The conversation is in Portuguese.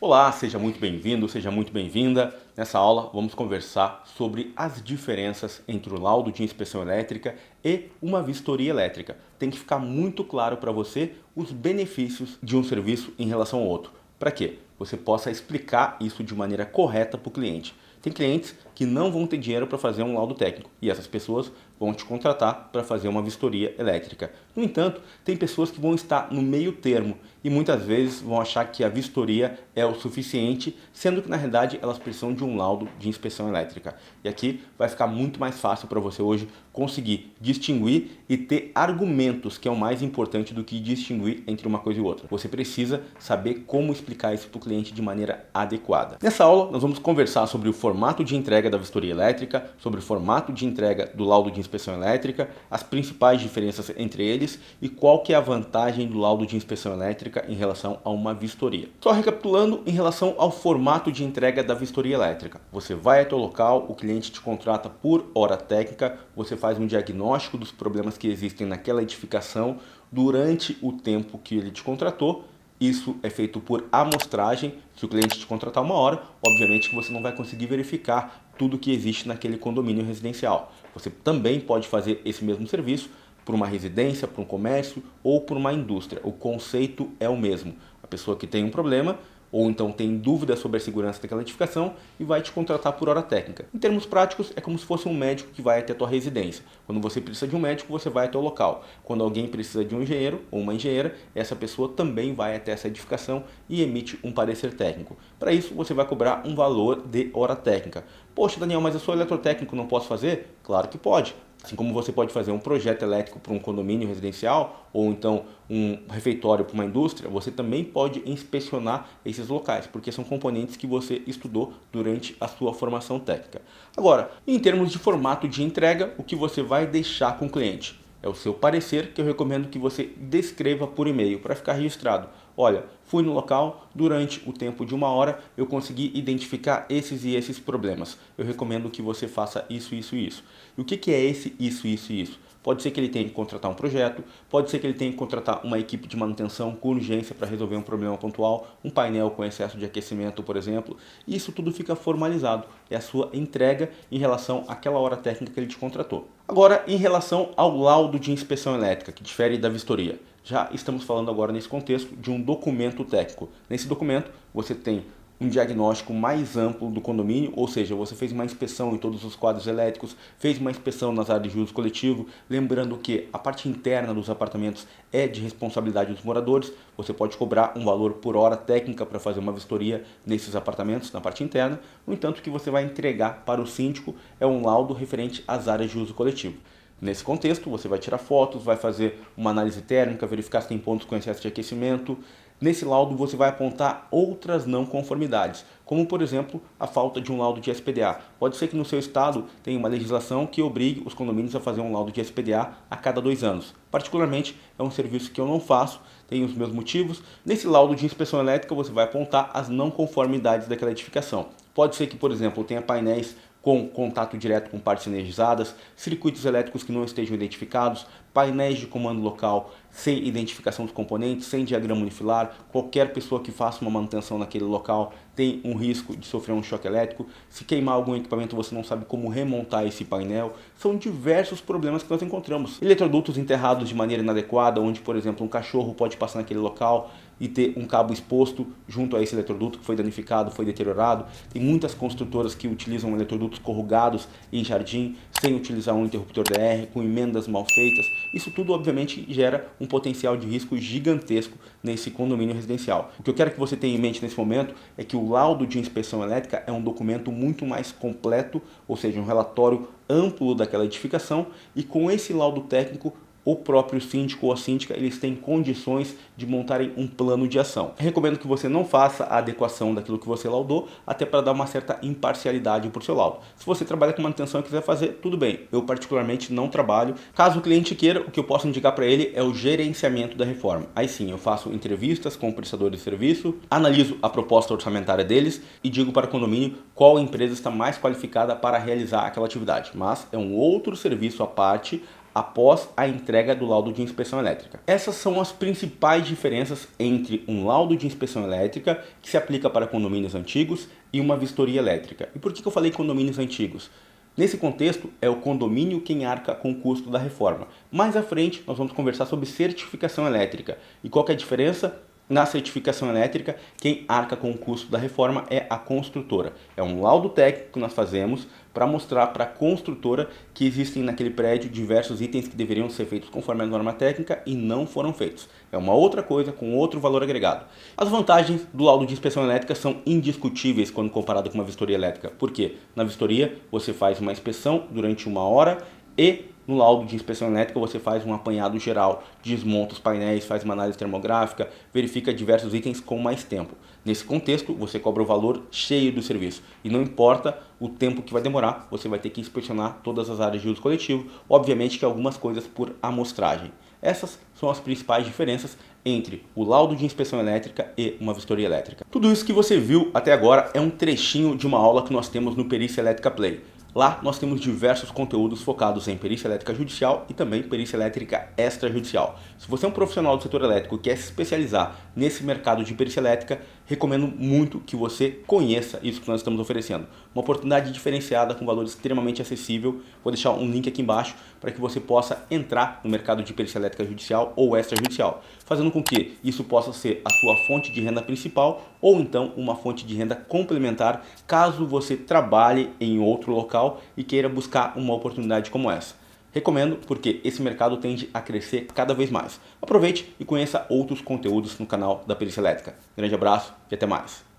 Olá, seja muito bem-vindo, seja muito bem-vinda. Nessa aula vamos conversar sobre as diferenças entre o laudo de inspeção elétrica e uma vistoria elétrica. Tem que ficar muito claro para você os benefícios de um serviço em relação ao outro. Para quê? Você possa explicar isso de maneira correta para o cliente. Tem clientes que não vão ter dinheiro para fazer um laudo técnico e essas pessoas vão te contratar para fazer uma vistoria elétrica. No entanto, tem pessoas que vão estar no meio termo e muitas vezes vão achar que a vistoria é o suficiente, sendo que na realidade elas precisam de um laudo de inspeção elétrica. E aqui vai ficar muito mais fácil para você hoje conseguir distinguir e ter argumentos, que é o mais importante do que distinguir entre uma coisa e outra. Você precisa saber como explicar isso para o cliente de maneira adequada. Nessa aula nós vamos conversar sobre o formato de entrega da vistoria elétrica, sobre o formato de entrega do laudo de inspeção elétrica, as principais diferenças entre eles e qual que é a vantagem do laudo de inspeção elétrica em relação a uma vistoria. Só recapitulando, em relação ao formato de entrega da vistoria elétrica. Você vai até o local, o cliente te contrata por hora técnica, você faz um diagnóstico dos problemas que existem naquela edificação durante o tempo que ele te contratou. Isso é feito por amostragem. Se o cliente te contratar uma hora, obviamente que você não vai conseguir verificar tudo que existe naquele condomínio residencial. Você também pode fazer esse mesmo serviço por uma residência, por um comércio ou por uma indústria. O conceito é o mesmo. A pessoa que tem um problema ou então tem dúvidas sobre a segurança daquela edificação e vai te contratar por hora técnica. Em termos práticos, é como se fosse um médico que vai até a tua residência. Quando você precisa de um médico, você vai até o local. Quando alguém precisa de um engenheiro ou uma engenheira, essa pessoa também vai até essa edificação e emite um parecer técnico. Para isso, você vai cobrar um valor de hora técnica. Poxa, Daniel, mas eu sou eletrotécnico, não posso fazer? Claro que pode. Assim como você pode fazer um projeto elétrico para um condomínio residencial ou então um refeitório para uma indústria, você também pode inspecionar esses locais, porque são componentes que você estudou durante a sua formação técnica. Agora, em termos de formato de entrega, o que você vai deixar com o cliente? É o seu parecer, que eu recomendo que você descreva por e-mail para ficar registrado. Olha, fui no local, durante o tempo de uma hora eu consegui identificar esses e esses problemas. Eu recomendo que você faça isso, isso e isso. E o que é esse, isso, isso e isso? Pode ser que ele tenha que contratar um projeto, pode ser que ele tenha que contratar uma equipe de manutenção com urgência para resolver um problema pontual, um painel com excesso de aquecimento, por exemplo. Isso tudo fica formalizado. É a sua entrega em relação àquela hora técnica que ele te contratou. Agora, em relação ao laudo de inspeção elétrica, que difere da vistoria. Já estamos falando agora nesse contexto de um documento técnico. Nesse documento você tem um diagnóstico mais amplo do condomínio, ou seja, você fez uma inspeção em todos os quadros elétricos, fez uma inspeção nas áreas de uso coletivo, lembrando que a parte interna dos apartamentos é de responsabilidade dos moradores, você pode cobrar um valor por hora técnica para fazer uma vistoria nesses apartamentos, na parte interna, no entanto o que você vai entregar para o síndico é um laudo referente às áreas de uso coletivo. Nesse contexto, você vai tirar fotos, vai fazer uma análise térmica, verificar se tem pontos com excesso de aquecimento. Nesse laudo, você vai apontar outras não conformidades, como, por exemplo, a falta de um laudo de SPDA. Pode ser que no seu estado tenha uma legislação que obrigue os condomínios a fazer um laudo de SPDA a cada 2 anos. Particularmente, é um serviço que eu não faço, tenho os meus motivos. Nesse laudo de inspeção elétrica, você vai apontar as não conformidades daquela edificação. Pode ser que, por exemplo, tenha painéis com contato direto com partes energizadas, circuitos elétricos que não estejam identificados, painéis de comando local sem identificação dos componentes, sem diagrama unifilar. Qualquer pessoa que faça uma manutenção naquele local tem um risco de sofrer um choque elétrico. Se queimar algum equipamento, você não sabe como remontar esse painel. São diversos problemas que nós encontramos. Eletrodutos enterrados de maneira inadequada, onde, por exemplo, um cachorro pode passar naquele local e ter um cabo exposto junto a esse eletroduto que foi danificado, foi deteriorado. Tem muitas construtoras que utilizam eletrodutos corrugados em jardim, sem utilizar um interruptor DR, com emendas mal feitas. Isso tudo, obviamente, gera um potencial de risco gigantesco nesse condomínio residencial. O que eu quero que você tenha em mente nesse momento é que o laudo de inspeção elétrica é um documento muito mais completo, ou seja, um relatório amplo daquela edificação, e com esse laudo técnico o próprio síndico ou a síndica, eles têm condições de montarem um plano de ação. Eu recomendo que você não faça a adequação daquilo que você laudou, até para dar uma certa imparcialidade para o seu laudo. Se você trabalha com manutenção e quiser fazer, tudo bem. Eu particularmente não trabalho. Caso o cliente queira, o que eu posso indicar para ele é o gerenciamento da reforma. Aí sim, eu faço entrevistas com prestadores de serviço, analiso a proposta orçamentária deles e digo para o condomínio qual empresa está mais qualificada para realizar aquela atividade. Mas é um outro serviço à parte, após a entrega do laudo de inspeção elétrica. Essas são as principais diferenças entre um laudo de inspeção elétrica, que se aplica para condomínios antigos, e uma vistoria elétrica. E por que eu falei condomínios antigos? Nesse contexto, é o condomínio quem arca com o custo da reforma. Mais à frente, nós vamos conversar sobre certificação elétrica. E qual que é a diferença? Na certificação elétrica, quem arca com o custo da reforma é a construtora. É um laudo técnico que nós fazemos para mostrar para a construtora que existem naquele prédio diversos itens que deveriam ser feitos conforme a norma técnica e não foram feitos. É uma outra coisa com outro valor agregado. As vantagens do laudo de inspeção elétrica são indiscutíveis quando comparado com uma vistoria elétrica. Por quê? Na vistoria, você faz uma inspeção durante 1 hora e no laudo de inspeção elétrica você faz um apanhado geral, desmonta os painéis, faz uma análise termográfica, verifica diversos itens com mais tempo. Nesse contexto, você cobra o valor cheio do serviço e não importa o tempo que vai demorar, você vai ter que inspecionar todas as áreas de uso coletivo, obviamente que algumas coisas por amostragem. Essas são as principais diferenças entre o laudo de inspeção elétrica e uma vistoria elétrica. Tudo isso que você viu até agora é um trechinho de uma aula que nós temos no Perícia Elétrica Play. Lá nós temos diversos conteúdos focados em perícia elétrica judicial e também perícia elétrica extrajudicial. Se você é um profissional do setor elétrico e quer se especializar nesse mercado de perícia elétrica, recomendo muito que você conheça isso que nós estamos oferecendo. Uma oportunidade diferenciada com valor extremamente acessível. Vou deixar um link aqui embaixo para que você possa entrar no mercado de perícia elétrica judicial ou extrajudicial, fazendo com que isso possa ser a sua fonte de renda principal ou então uma fonte de renda complementar caso você trabalhe em outro local e queira buscar uma oportunidade como essa. Recomendo porque esse mercado tende a crescer cada vez mais. Aproveite e conheça outros conteúdos no canal da Perícia Elétrica. Grande abraço e até mais.